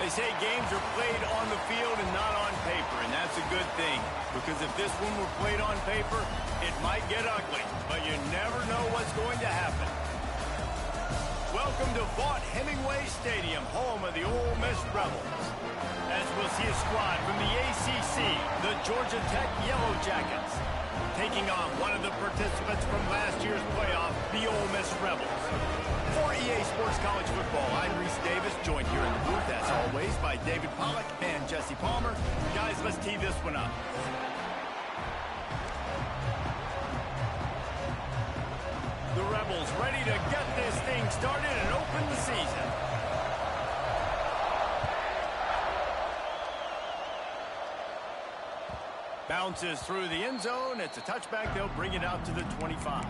They say games are played on the field and not on paper, and that's a good thing. Because if this one were played on paper, it might get ugly, but you never know what's going to happen. Welcome to Vaught-Hemingway Stadium, home of the Ole Miss Rebels. As we'll see a squad from the ACC, the Georgia Tech Yellow Jackets, taking on one of the participants from last year's playoff, the Ole Miss Rebels. For EA Sports College Football, I'm Reese Davis, joined here in the booth, as always, by David Pollack and Jesse Palmer. Guys, let's tee this one up. The Rebels ready to get this thing started and open the season. Bounces through the end zone. It's a touchback. They'll bring it out to the 25.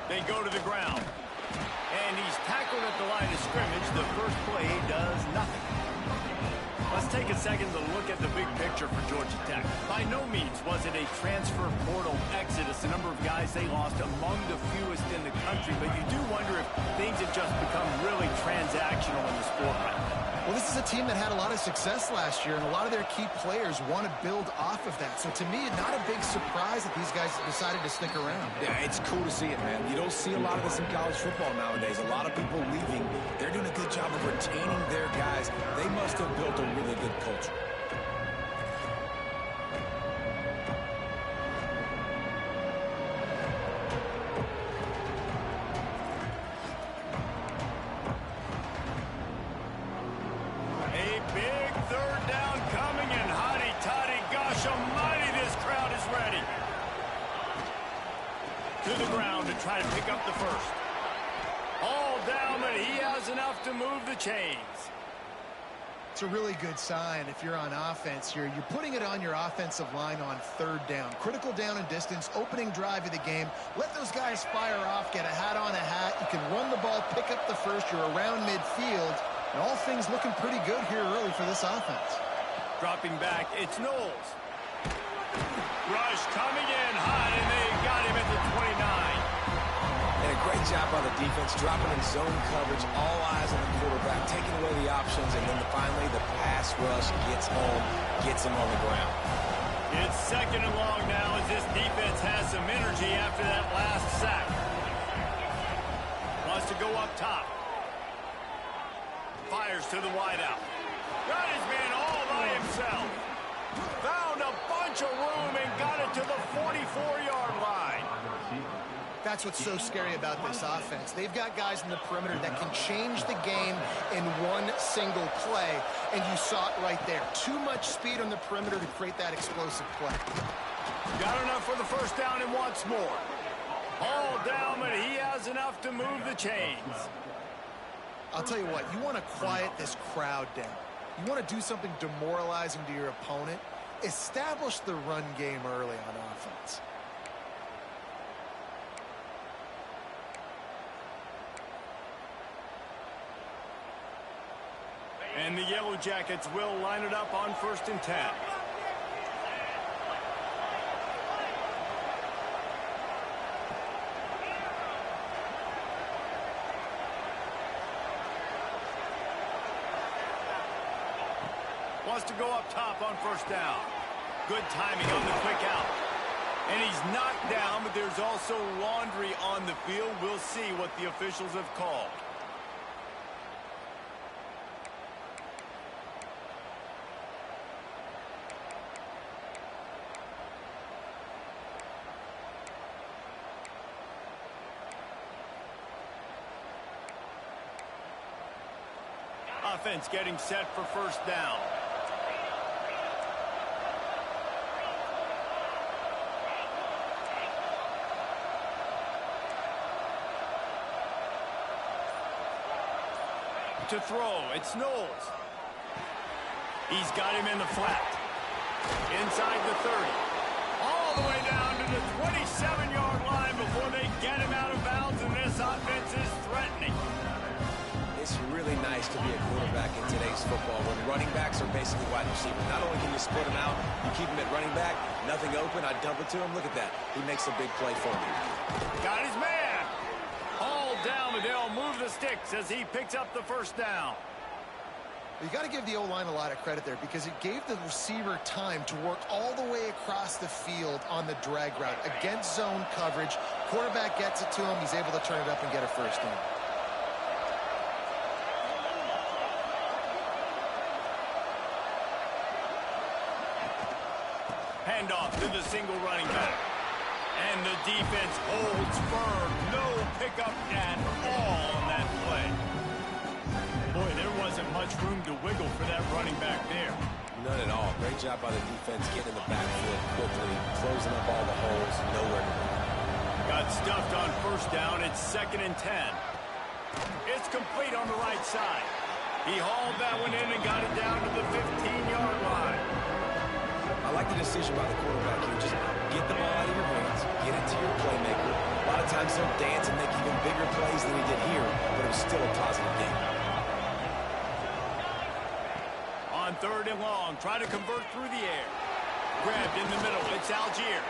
They go to the ground. And he's tackled at the line of scrimmage. The first play does nothing. Let's take a second to look at the big picture for Georgia Tech. By no means was it a transfer portal exodus, the number of guys they lost among the fewest in the country, but you do wonder if things have just become really transactional in the sport right now. Well, this is a team that had a lot of success last year, and a lot of their key players want to build off of that. So to me, not a big surprise that these guys decided to stick around. Yeah, it's cool to see it, man. You don't see a lot of this in college football nowadays. A lot of people leaving. They're doing a good job of retaining their guys. They must have built a really good culture. To the ground to try to pick up the first. All down, but he has enough to move the chains. It's a really good sign if you're on offense here. You're putting it on your offensive line on third down. Critical down and distance, opening drive of the game. Let those guys fire off, get a hat on a hat. You can run the ball, pick up the first. You're around midfield. And all things looking pretty good here early for this offense. Dropping back, it's Knowles. Rush coming in hot, and they got him at the 29. And a great job by the defense, dropping in zone coverage, all eyes on the quarterback, taking away the options, and then finally the pass rush gets home, gets him on the ground. It's second and long now as this defense has some energy after that last sack. Wants to go up top. Fires to the wideout. Got his man all by himself. Found a bunch of room and got it to the 44-yard line. That's what's so scary about this offense. They've got guys in the perimeter that can change the game in one single play, and you saw it right there. Too much speed on the perimeter to create that explosive play. Got enough for the first down and wants more. All down, but he has enough to move the chains. I'll tell you what, you want to quiet this crowd down. You want to do something demoralizing to your opponent. Establish the run game early on offense. And the Yellow Jackets will line it up on 1st and 10. Wants to go up top on 1st down. Good timing on the quick out. And he's knocked down, but there's also laundry on the field. We'll see what the officials have called. Offense getting set for 1st down. To throw, it's Knowles. He's got him in the flat. Inside the 30. All the way down to the 27-yard line before they get him out of bounds, and this offense is threatening. It's really nice to be a quarterback in today's football when running backs are basically wide receivers. Not only can you split them out, you keep him at running back, nothing open, I dump it to him. Look at that. He makes a big play for me. Got his man. Hauled down, but they'll move the sticks as he picks up the first down. You got to give the O-line a lot of credit there because it gave the receiver time to work all the way across the field on the drag route against zone coverage. Quarterback gets it to him. He's able to turn it up and get a first down. Handoff to the single running back. And the defense holds firm. No pickup at all on that play. Boy, there wasn't much room to wiggle for that running back there. None at all. Great job by the defense getting in the backfield quickly, closing up all the holes, nowhere to go. Got stuffed on first down. It's 2nd and 10. It's complete on the right side. He hauled that one in and got it down to the 15-yard line. I like the decision by the quarterback here. Just get the ball out of your hands, get it to your playmaker. A lot of times he'll dance and make even bigger plays than he did here, but it was still a positive game. On 3rd and long, try to convert through the air. Grabbed in the middle. It's Algier.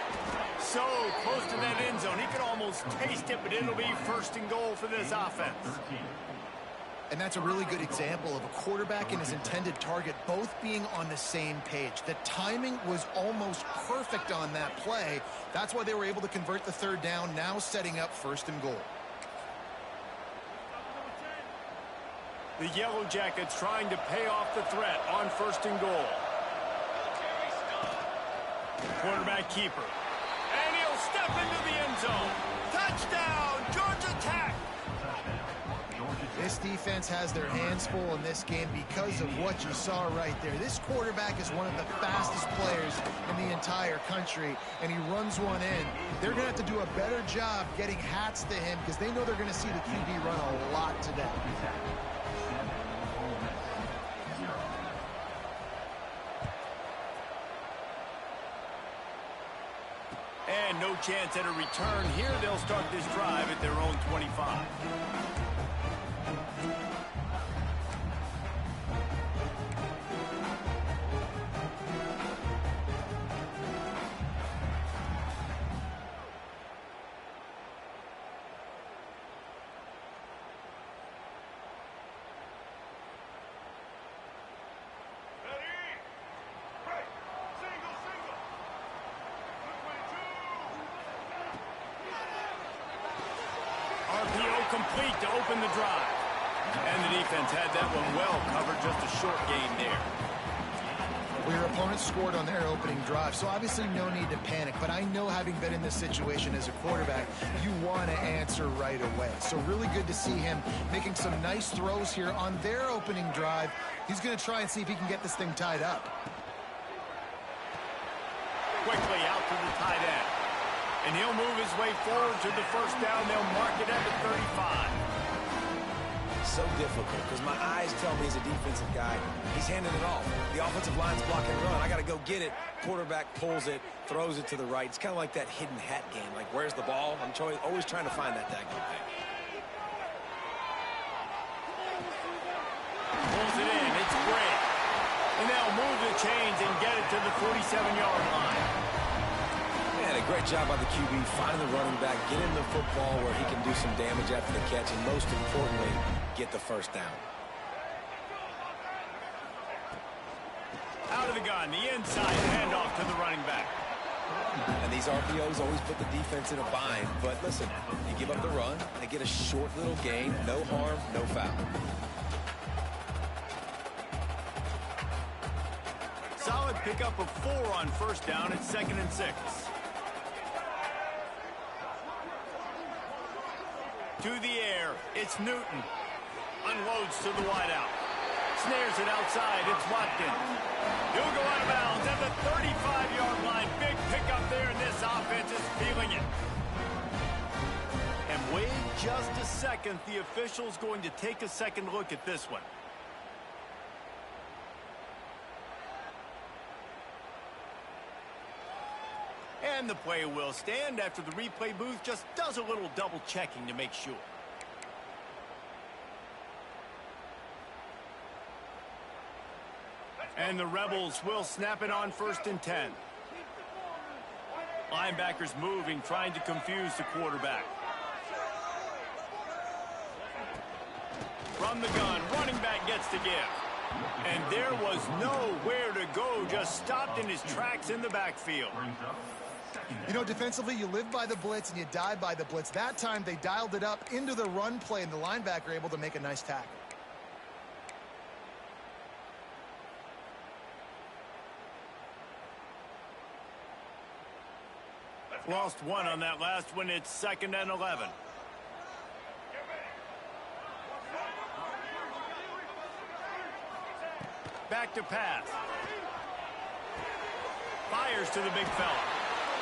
So close to that end zone. He could almost taste it, but it'll be 1st and goal for this offense. And that's a really good example of a quarterback and his intended target both being on the same page. The timing was almost perfect on that play. That's why they were able to convert the 3rd down, now setting up 1st and goal. The Yellow Jackets trying to pay off the threat on 1st and goal. Quarterback keeper. And he'll step into the end zone. Touchdown, Georgia Tech! This defense has their hands full in this game because of what you saw right there. This quarterback is one of the fastest players in the entire country, and he runs one in. They're going to have to do a better job getting hats to him because they know they're going to see the QB run a lot today. And no chance at a return here. They'll start this drive at their own 25. RPO complete to open the drive. And the defense had that one well covered, just a short gain there. Well, your opponent scored on their opening drive, so obviously no need to panic. But I know, having been in this situation as a quarterback, you want to answer right away. So really good to see him making some nice throws here on their opening drive. He's going to try and see if he can get this thing tied up. Quickly out to the tight end. And he'll move his way forward to the 1st down. They'll mark it at the 35. So difficult because my eyes tell me as a defensive guy, he's handing it off. The offensive line's block and run. I got to go get it. Quarterback pulls it, throws it to the right. It's kind of like that hidden hat game. Like, where's the ball? I'm always trying to find that daggone thing. Pulls it in. It's great. And they'll move the chains and get it to the 47-yard line. A great job by the QB, finding the running back, get him the football where he can do some damage after the catch, and most importantly, get the 1st down. Out of the gun, the inside handoff to the running back. And these RPOs always put the defense in a bind, but listen, you give up the run, they get a short little gain, no harm, no foul. Solid pickup of 4 on 1st down. It's 2nd and 6. To the air, it's Newton. Unloads to the wideout. Snares it outside, it's Watkins. He'll go out of bounds at the 35-yard line. Big pickup there, and this offense is feeling it. And wait just a second. The official's going to take a second look at this one. And and the play will stand after the replay booth just does a little double checking to make sure. And the Rebels will snap it on 1st and 10. Linebackers moving, trying to confuse the quarterback. From the gun, running back gets to give. And there was nowhere to go, just stopped in his tracks in the backfield. You know, defensively, you live by the blitz and you die by the blitz. That time, they dialed it up into the run play, and the linebacker able to make a nice tackle. Lost one on that last one. It's 2nd and 11. Back to pass. Fires to the big fella.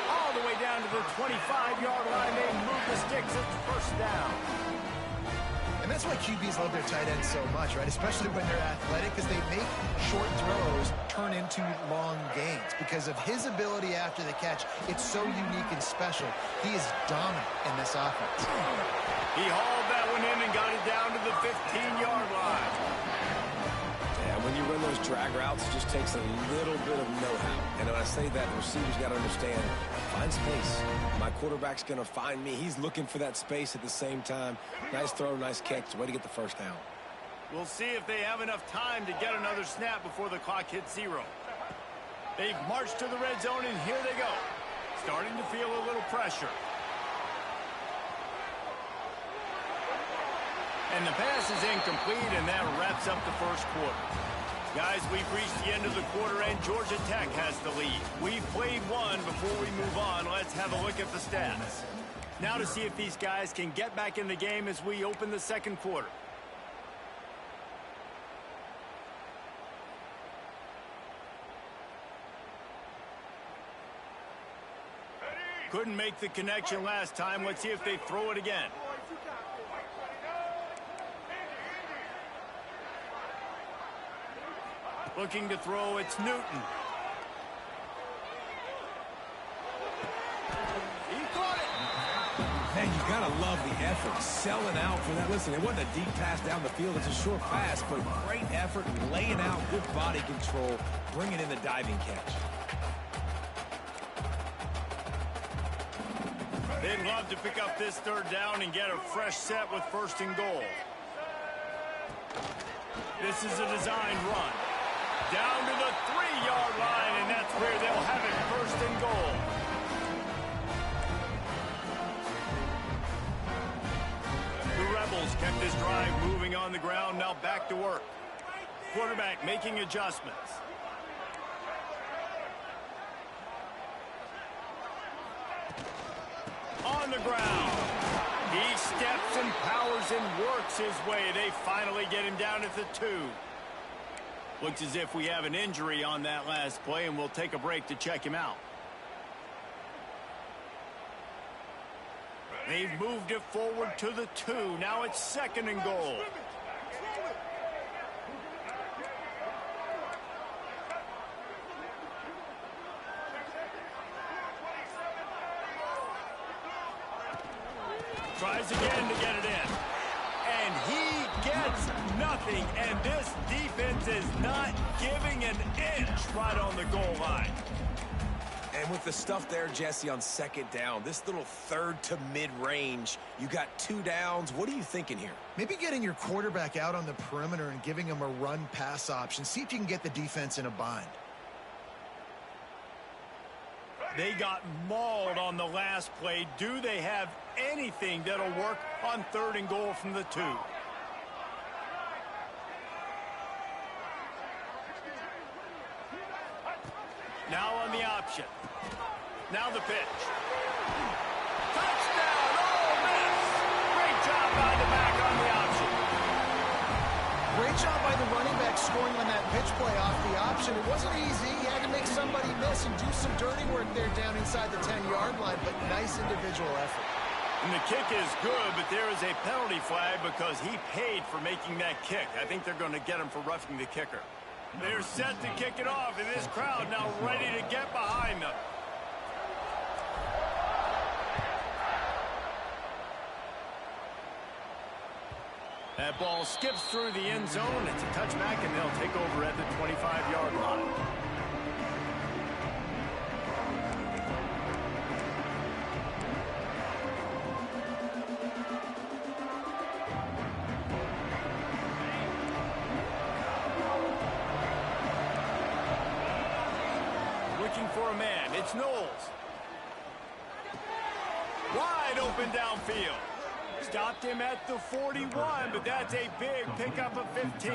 All the way down to the 25-yard line. They move the sticks. It's 1st down. And that's why QBs love their tight ends so much, right? Especially when they're athletic, because they make short throws turn into long gains. Because of his ability after the catch, it's so unique and special. He is dominant in this offense. He hauled that one in and got it down to the 15-yard line. Yeah, when you run those drag routes, it just takes a little bit of know-how. And when I say that, the receivers got to understand, find space. My quarterback's going to find me. He's looking for that space at the same time. Nice throw, nice catch. Way to get the 1st down. We'll see if they have enough time to get another snap before the clock hits 0. They've marched to the red zone, and here they go. Starting to feel a little pressure. And the pass is incomplete, and that wraps up the 1st quarter. Guys, we've reached the end of the quarter, and Georgia Tech has the lead. We've played one. Before we move on, let's have a look at the stats. Now to see if these guys can get back in the game as we open the 2nd quarter. Couldn't make the connection last time. Let's see if they throw it again. Looking to throw, it's Newton. He caught it. Man, you gotta love the effort, selling out for that. Listen, it wasn't a deep pass down the field. It's a short pass, but great effort, laying out, good body control, bringing in the diving catch. They'd love to pick up this 3rd down and get a fresh set with 1st and goal. This is a designed run. Down to the 3-yard line, and that's where they'll have it 1st and goal. The Rebels kept this drive moving on the ground, now back to work. Quarterback making adjustments. On the ground. He steps and powers and works his way. They finally get him down at the 2. Looks as if we have an injury on that last play, and we'll take a break to check him out. They've moved it forward to the 2. Now it's 2nd and goal. Tries again to get it in. And he gets nothing. And this defense is not giving an inch right on the goal line. And with the stuff there, Jesse, on 2nd down, this little 3rd to mid-range, you got 2 downs. What are you thinking here? Maybe getting your quarterback out on the perimeter and giving him a run-pass option. See if you can get the defense in a bind. They got mauled on the last play. Do they have anything that'll work on 3rd and goal from the 2? Now on the option. Now the pitch. Touchdown! Ole Miss! Great job by the back on the option. Great job by the running back scoring on that pitch play off the option. It wasn't easy. He had to make somebody miss and do some dirty work there down inside the 10-yard line, but nice individual effort. And the kick is good, but there is a penalty flag because he paid for making that kick. I think they're going to get him for roughing the kicker. They're set to kick it off, and this crowd now ready to get behind them. That ball skips through the end zone. It's a touchback, and they'll take over at the 25-yard line. Looking for a man. It's Knowles. Wide open downfield. Stopped him at the 41, but that's a big pickup of 15.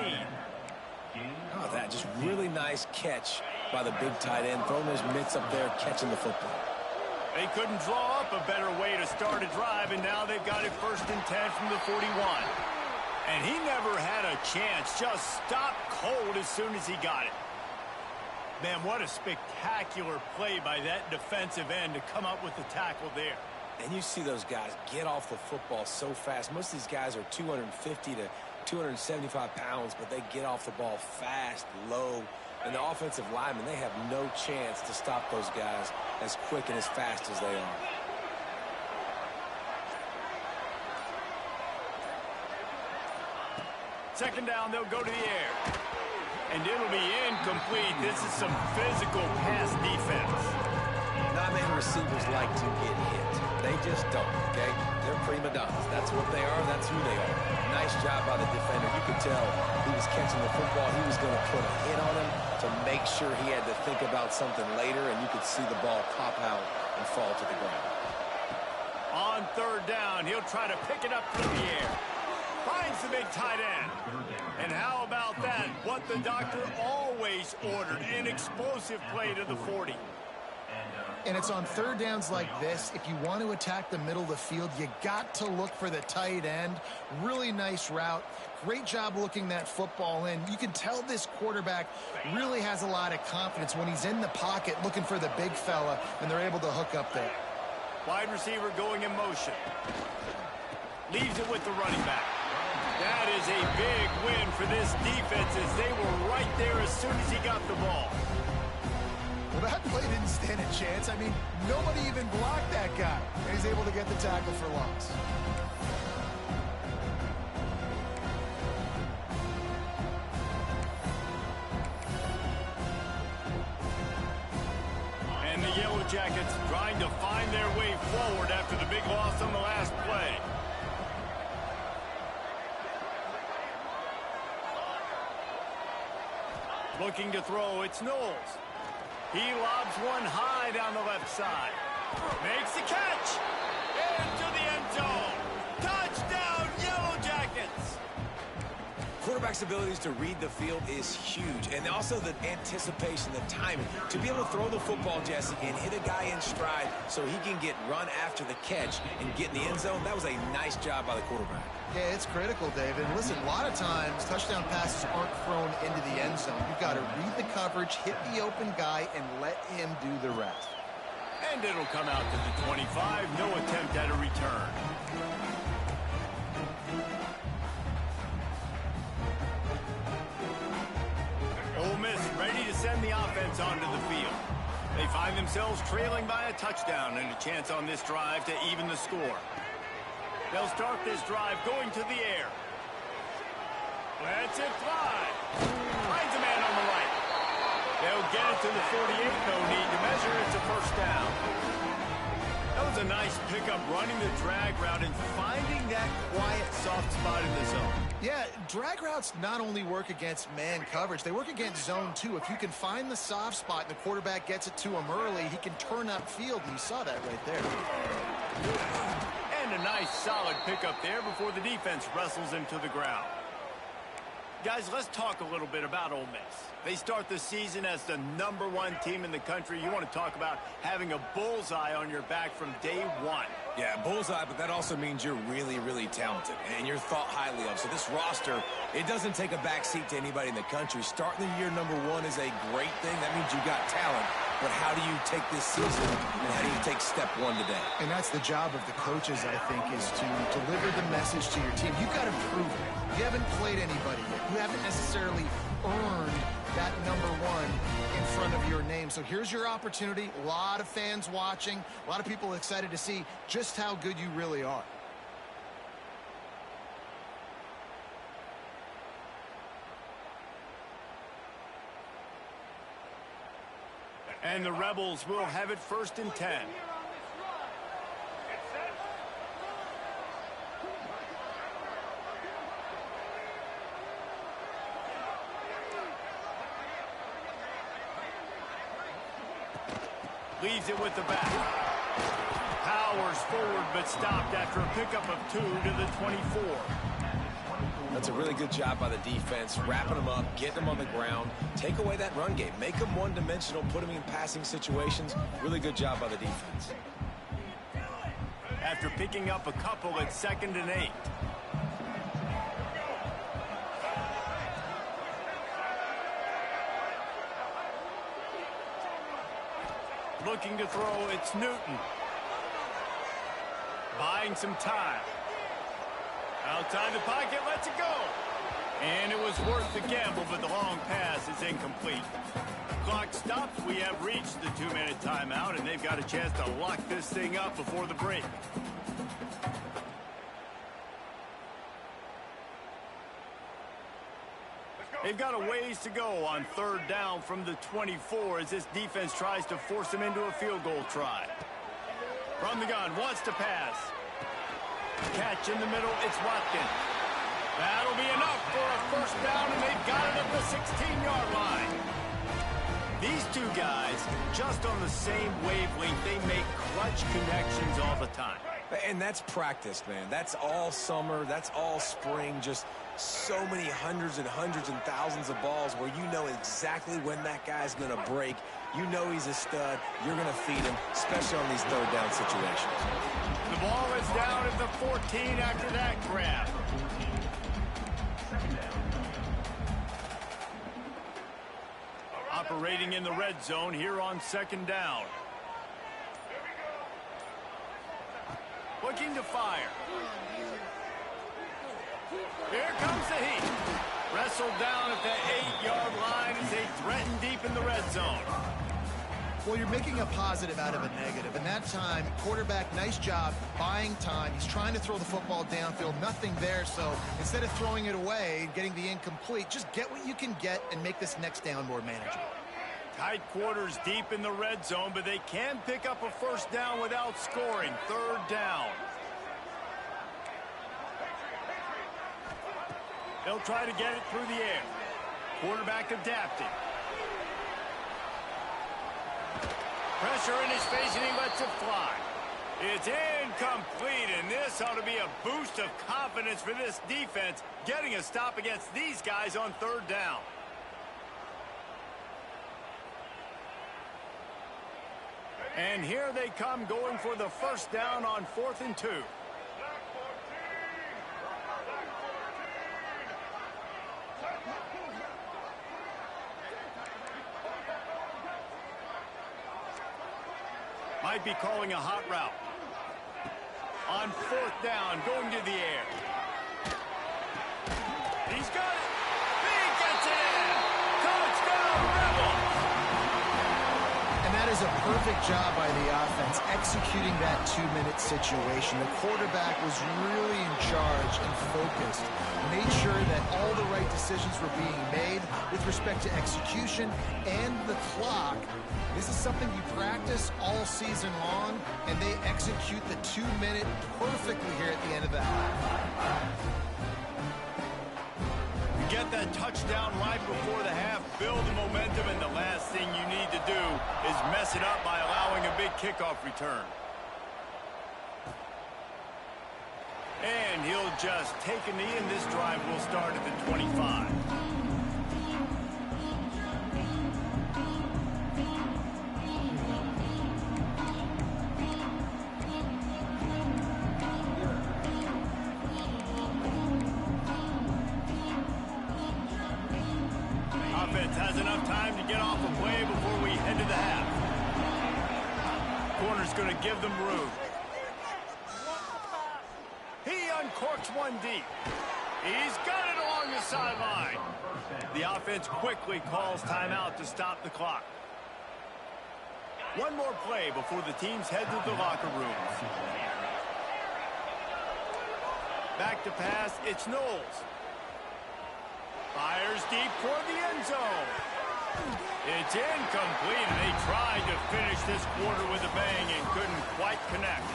Oh, that just really nice catch by the big tight end, throwing those mitts up there, catching the football. They couldn't draw up a better way to start a drive, and now they've got it 1st and 10 from the 41. And he never had a chance, just stopped cold as soon as he got it. Man, what a spectacular play by that defensive end to come up with the tackle there. And you see those guys get off the football so fast. Most of these guys are 250 to 275 pounds, but they get off the ball fast, low. And the offensive linemen, they have no chance to stop those guys as quick and as fast as they are. Second down, they'll go to the air. And it'll be incomplete. This is some physical pass defense. Non-man receivers like to get hit. They just don't, okay? They're prima donnas. That's what they are. That's who they are. Nice job by the defender. You could tell he was catching the football. He was going to put a hit on him to make sure he had to think about something later, and you could see the ball pop out and fall to the ground. On third down, he'll try to pick it up through the air. Finds the big tight end. And how about that? What the doctor always ordered, an explosive play to the 40. And it's on third downs like this. If you want to attack the middle of the field, you got to look for the tight end. Really nice route. Great job looking that football in. You can tell this quarterback really has a lot of confidence when he's in the pocket looking for the big fella, and they're able to hook up there. Wide receiver going in motion. Leaves it with the running back. That is a big win for this defense as they were right there as soon as he got the ball. Well, that play didn't stand a chance. I mean, nobody even blocked that guy. And he's able to get the tackle for loss. And the Yellow Jackets trying to find their way forward after the big loss on the last play. Looking to throw, it's Knowles. He lobs one high down the left side. Makes the catch. Into the end zone. Touchdown, Yellow Jackets. Quarterback's abilities to read the field is huge. And also the anticipation, the timing. To be able to throw the football, Jesse, and hit a guy in stride so he can get run after the catch and get in the end zone, that was a nice job by the quarterback. Yeah, it's critical, David. And listen, a lot of times touchdown passes aren't thrown into the end zone. You've got to read the coverage, hit the open guy, and let him do the rest. And it'll come out to the 25. No attempt at a return. Ole Miss ready to send the offense onto the field. They find themselves trailing by a touchdown and a chance on this drive to even the score. They'll start this drive going to the air. Lets it fly. Finds a man on the right. They'll get it to the 48. No need to measure. It's a first down. That was a nice pickup, running the drag route and finding that quiet, soft spot in the zone. Yeah, drag routes not only work against man coverage, they work against zone too. If you can find the soft spot and the quarterback gets it to him early, he can turn upfield, and you saw that right there. And a nice, solid pickup there before the defense wrestles him to the ground. Guys, let's talk a little bit about Ole Miss. They start the season as the #1 team in the country. You want to talk about having a bullseye on your back from day one. Yeah, bullseye, but that also means you're really, really talented, and you're thought highly of. So this roster, it doesn't take a backseat to anybody in the country. Starting the year #1 is a great thing. That means you got talent. But how do you take this season, and how do you take step one today? And that's the job of the coaches, I think, is to deliver the message to your team. You've got to prove it. You haven't played anybody yet. You haven't necessarily earned that #1 in front of your name. So here's your opportunity. A lot of fans watching. A lot of people excited to see just how good you really are. And the Rebels will have it 1st and 10. Leaves it with the back. Powers forward, but stopped after a pickup of 2 to the 24. That's a really good job by the defense, wrapping them up, getting them on the ground, take away that run game, make them one-dimensional, put them in passing situations. Really good job by the defense. After picking up a couple at 2nd and 8. Looking to throw, it's Newton. Buying some time. Outside the pocket, lets it go. And it was worth the gamble, but the long pass is incomplete. Clock stops. We have reached the 2-minute timeout, and they've got a chance to lock this thing up before the break. They've got a ways to go on 3rd down from the 24 as this defense tries to force them into a field goal try. From the gun, wants to pass. Catch in the middle, it's Watkins. That'll be enough for a 1st down, and they've got it at the 16-yard line. These two guys, just on the same wavelength, they make clutch connections all the time. And that's practice, man. That's all summer. That's all spring. Just so many hundreds and thousands of balls where you know exactly when that guy's going to break. You know he's a stud. You're going to feed him, especially on these 3rd down situations. The ball is down at the 14 after that grab. Operating in the red zone here on 2nd down. Looking to fire. Here comes the heat. Wrestled down at the 8-yard line as they threaten deep in the red zone. Well, you're making a positive out of a negative. And that time, quarterback, nice job buying time. He's trying to throw the football downfield. Nothing there. So instead of throwing it away and getting the incomplete, just get what you can get and make this next down more manageable. Tight quarters deep in the red zone, but they can pick up a 1st down without scoring. 3rd down. They'll try to get it through the air. Quarterback adapting. Pressure in his face, and he lets it fly. It's incomplete, and this ought to be a boost of confidence for this defense, getting a stop against these guys on 3rd down. And here they come, going for the 1st down on 4th and 2. Might be calling a hot route. On 4th down, going to the air. He's got it. He gets it in. Touchdown, Rebels. And that is a perfect job by the offense, executing that 2-minute situation. The quarterback was really in charge and focused. Made sure that all the right decisions were being made with respect to execution and the clock. This is something you practice all season long, and they execute the 2-minute perfectly here at the end of the half. You get that touchdown right before the half, build the momentum, and the last thing you need to do is mess it up by allowing a big kickoff return. And he'll just take a knee, and this drive will start at the 25. Offense has enough time to get off a play before we head to the half. Corner's going to give them room. He uncorks one deep. He's got it along the sideline. The offense quickly calls timeout to stop the clock. One more play before the teams head to the locker rooms. Back to pass, it's Knowles. Fires deep toward the end zone. It's incomplete, and they tried to finish this quarter with a bang and couldn't quite connect.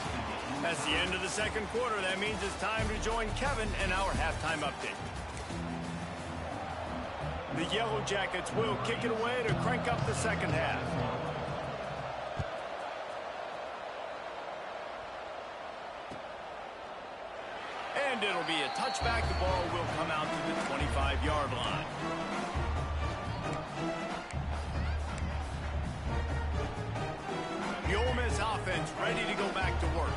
That's the end of the second quarter. That means it's time to join Kevin in our halftime update. The Yellow Jackets will kick it away to crank up the second half. And it'll be a touchback. The ball will come out to the 25-yard line. The Ole Miss offense ready to go back to work.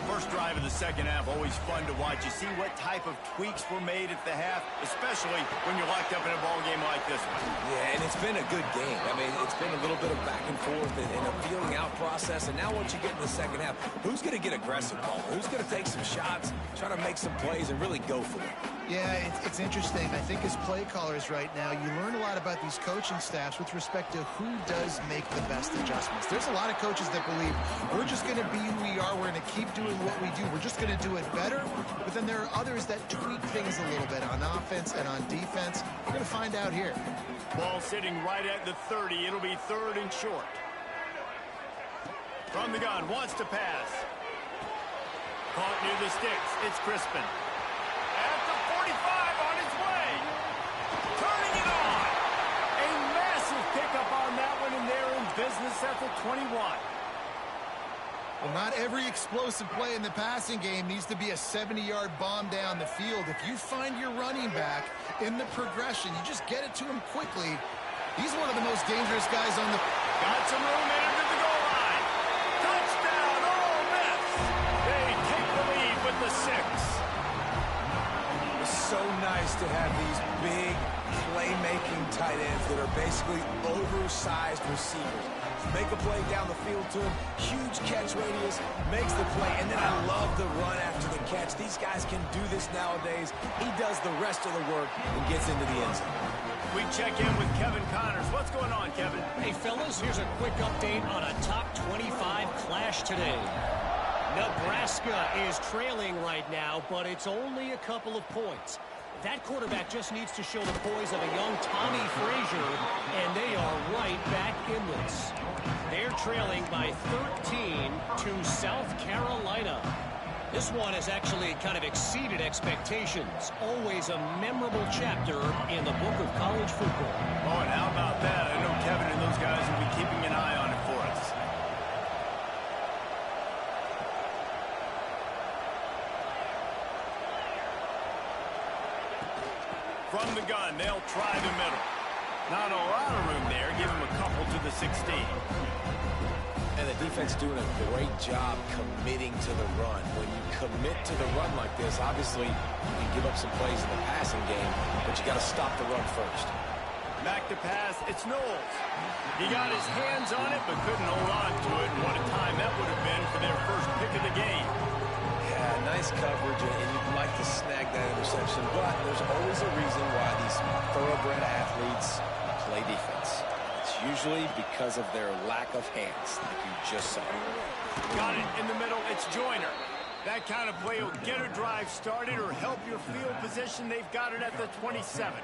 First drive of the second half, always fun to watch. You see what type of tweaks were made at the half, especially when you're locked up in a ball game like this one. Yeah, and it's been a good game. I mean, it's been a little bit of back and forth and a feeling out process. And now once you get in the second half, who's going to get aggressive, Paul? Who's going to take some shots, try to make some plays, and really go for it? Yeah, it's interesting. I think as play callers right now, you learn a lot about these coaching staffs with respect to who does make the best adjustments. There's a lot of coaches that believe we're just going to be who we are. We're going to keep doing what we do. We're just going to do it better. But then there are others that tweak things a little bit on offense and on defense. We're going to find out here. Ball sitting right at the 30. It'll be third and short. From the gun, wants to pass. Caught near the sticks. It's Crispin. At the 45 on his way. Turning it on. A massive pickup on that one, and they're in business at the 21. Well, not every explosive play in the passing game needs to be a 70-yard bomb down the field. If you find your running back in the progression, you just get it to him quickly. He's one of the most dangerous guys on the... Got some room in him to the goal line. Touchdown, Ole Miss. They take the lead with the 6. It's so nice to have these big playmaking tight ends that are basically oversized receivers. Make a play down the field to him, huge catch radius, makes the play, and then I love the run after the catch. These guys can do this nowadays. He does the rest of the work and gets into the end zone. We check in with Kevin Connors. What's going on, Kevin? Hey, fellas, here's a quick update on a top 25 clash today. Nebraska is trailing right now, but it's only a couple of points. That quarterback just needs to show the poise of a young Tommy Frazier, and they are right back in this. They're trailing by 13 to South Carolina. This one has actually kind of exceeded expectations. Always a memorable chapter in the book of college football. Oh, and how about that? I know Kevin and those guys will be keeping an eye on it for us. From the gun, they'll try the middle. Not a lot of room there. Give him a couple to the 16. And the defense doing a great job committing to the run. When you commit to the run like this, obviously you can give up some plays in the passing game, but you got to stop the run first. Back to pass, it's Knowles. He got his hands on it, but couldn't hold on to it. And what a time that would have been for their first pick of the game. Yeah, nice coverage, and you'd like to snag that interception, but there's always a reason why these thoroughbred athletes play defense. It's usually because of their lack of hands, like you just saw. Got it in the middle, it's Joyner. That kind of play will get a drive started or help your field position. They've got it at the 27.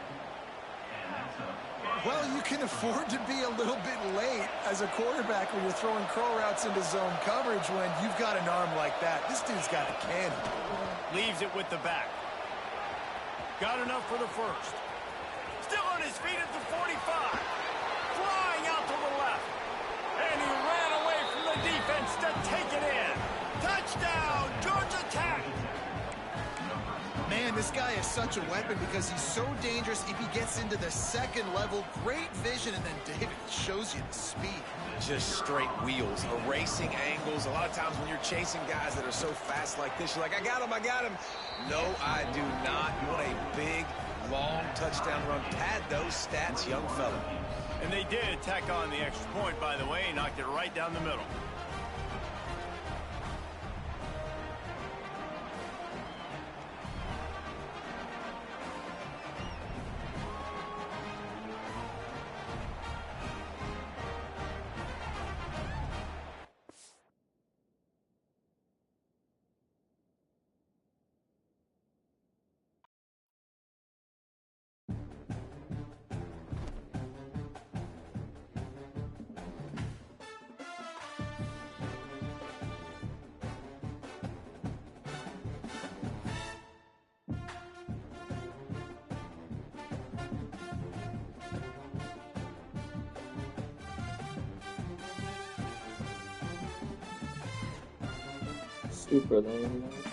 Well, you can afford to be a little bit late as a quarterback when you're throwing crow routes into zone coverage when you've got an arm like that. This dude's got a cannon. Leaves it with the back. Got enough for the first. Still on his feet at the 45. Flying out to the left. And he ran away from the defense to take it in. Touchdown, Georgia Tech. Man, this guy is such a weapon because he's so dangerous if he gets into the second level. Great vision, and then David shows you the speed. Just straight wheels, erasing angles. A lot of times when you're chasing guys that are so fast like this, you're like, I got him, I got him. No, I do not. You want a big, long touchdown run. Pad those stats, young fella. And they did tack on the extra point, by the way. Knocked it right down the middle. super lame, man.